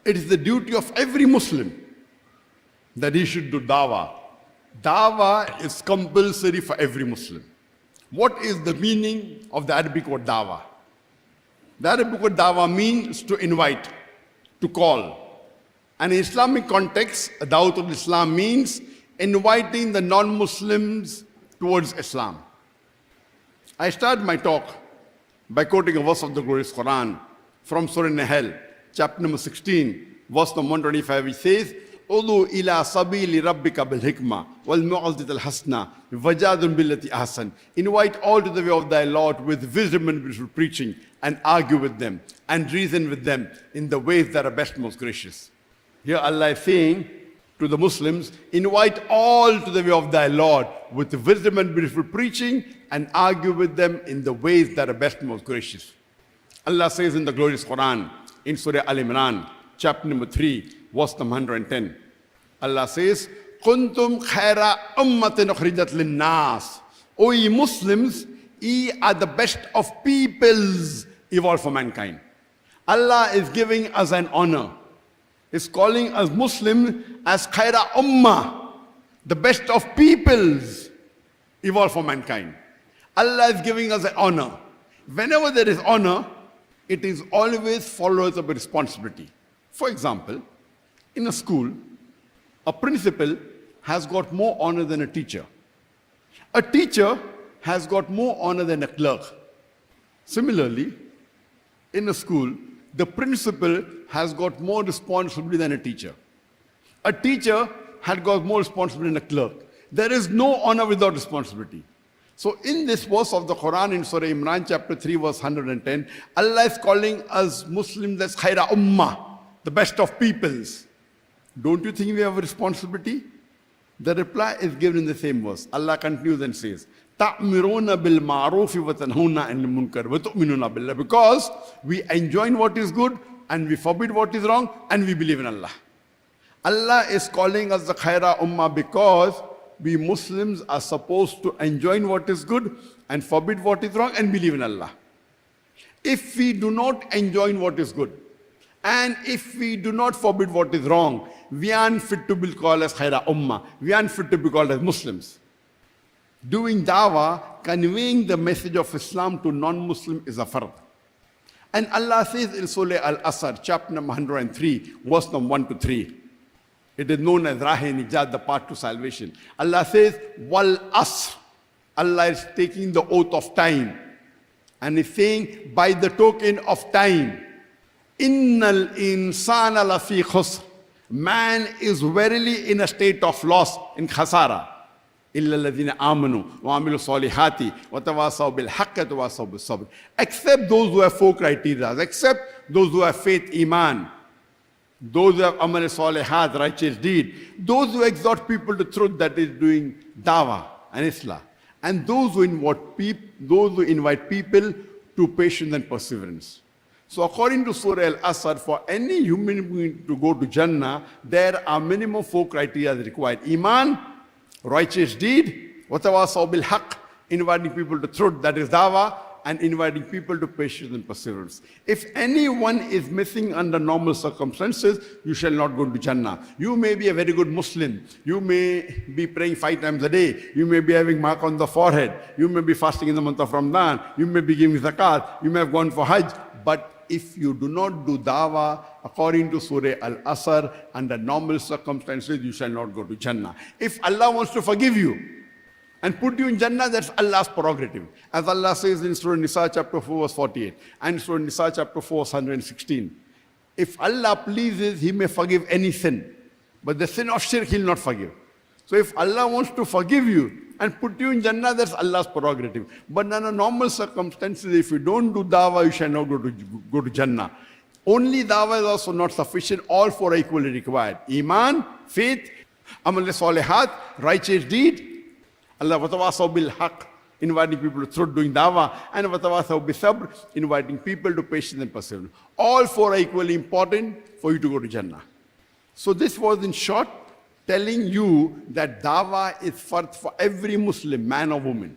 It is the duty of every Muslim that he should do dawah. Dawah is compulsory for every Muslim. What is the meaning of the Arabic word dawah? The Arabic word dawah means to invite, to call. And in Islamic context, Dawat al-Islam means inviting the non-Muslims towards Islam. I start my talk by quoting a verse of the glorious Quran from Surah Nahl, chapter number 16, verse number 125, which says, "Udu ila sabili rabbika bil hikmah wal mu'azzat al hasna wajadun billati ahsan." Invite all to the way of thy Lord with wisdom and beautiful preaching, and argue with them and reason with them in the ways that are best, most gracious. Here Allah is saying to the Muslims, invite all to the way of thy Lord with wisdom and beautiful preaching, and argue with them in the ways that are best, most gracious. Allah says in the glorious Quran, in Surah Al-Imran, chapter number 3, verse number 110, Allah says, "Kuntum khaira ummatin ukhrijat lin-nas." O ye Muslims, ye are the best of peoples evolved for mankind. Allah is giving us an honor. He's calling us Muslims as khaira ummah, the best of peoples evolved for mankind. Allah is giving us an honor. Whenever there is honor, it is always followed up a responsibility. For example, in a school, a principal has got more honor than a teacher. A teacher has got more honor than a clerk. Similarly, in a school, the principal has got more responsibility than a teacher. A teacher had got more responsibility than a clerk. There is no honor without responsibility. So in this verse of the Quran in Surah Imran chapter 3 verse 110, Allah is calling us Muslims as khaira ummah, the best of peoples. Don't you think we have a responsibility? The reply is given in the same verse. Allah continues and says, "Ta'miruna bil ma'rufi wa tanhuna 'anil munkar wa tu'minuna billah." Because we enjoin what is good and we forbid what is wrong and we believe in Allah. Allah is calling us the khaira ummah because we Muslims are supposed to enjoin what is good and forbid what is wrong and believe in Allah. If we do not enjoin what is good and if we do not forbid what is wrong, we aren't fit to be called as khaira ummah. We aren't fit to be called as Muslims. Doing dawah, conveying the message of Islam to non-Muslim is a fard. And Allah says in Surah Al-Asr, chapter number 103, verse number 1 to 3. It is known as Rahe-e-Nijat, the path to salvation. Allah says, "Wal asr." Allah is taking the oath of time. And is saying, by the token of time, "Innal insana lafi khusr." Man is verily in a state of loss, in khasara. "Illa alladhina amanu wa amilu salihati wa tawasaw bil haqqi wa tawasaw bis sabr." Except those who have four criteria, except those who have faith, iman, those who have amal salihat, righteous deed, those who exhort people to truth, that is doing dawah and islah, and those who invite people to patience and perseverance. So according to Surah Al-Asr, for any human being to go to Jannah, there are minimum four criteria required: iman, righteous deed, watawasaw bil haqq, inviting people to truth, that is dawah, and inviting people to patience and perseverance. If anyone is missing under normal circumstances, you shall not go to Jannah. You may be a very good Muslim. You may be praying 5 times a day. You may be having mark on the forehead. You may be fasting in the month of Ramadan. You may be giving zakat. You may have gone for Hajj. But if you do not do dawah according to Surah Al-Asr, under normal circumstances, you shall not go to Jannah. If Allah wants to forgive you and put you in Jannah, that's Allah's prerogative. As Allah says in Surah Nisa chapter 4 verse 48 and Surah Nisa chapter 4 verse 116. If Allah pleases, He may forgive any sin. But the sin of shirk, He'll not forgive. So if Allah wants to forgive you and put you in Jannah, that's Allah's prerogative. But under normal circumstances, if you don't do dawah, you shall not go to Jannah. Only dawah is also not sufficient. All four are equally required: iman, faith, amal salihat, righteous deed, Allah watawasaw bil haqq, inviting people to truth, doing dawah, and watawasaw bis sabr, inviting people to patience and perseverance. All four are equally important for you to go to Jannah. So this was in short telling you that dawah is for every Muslim, man or woman.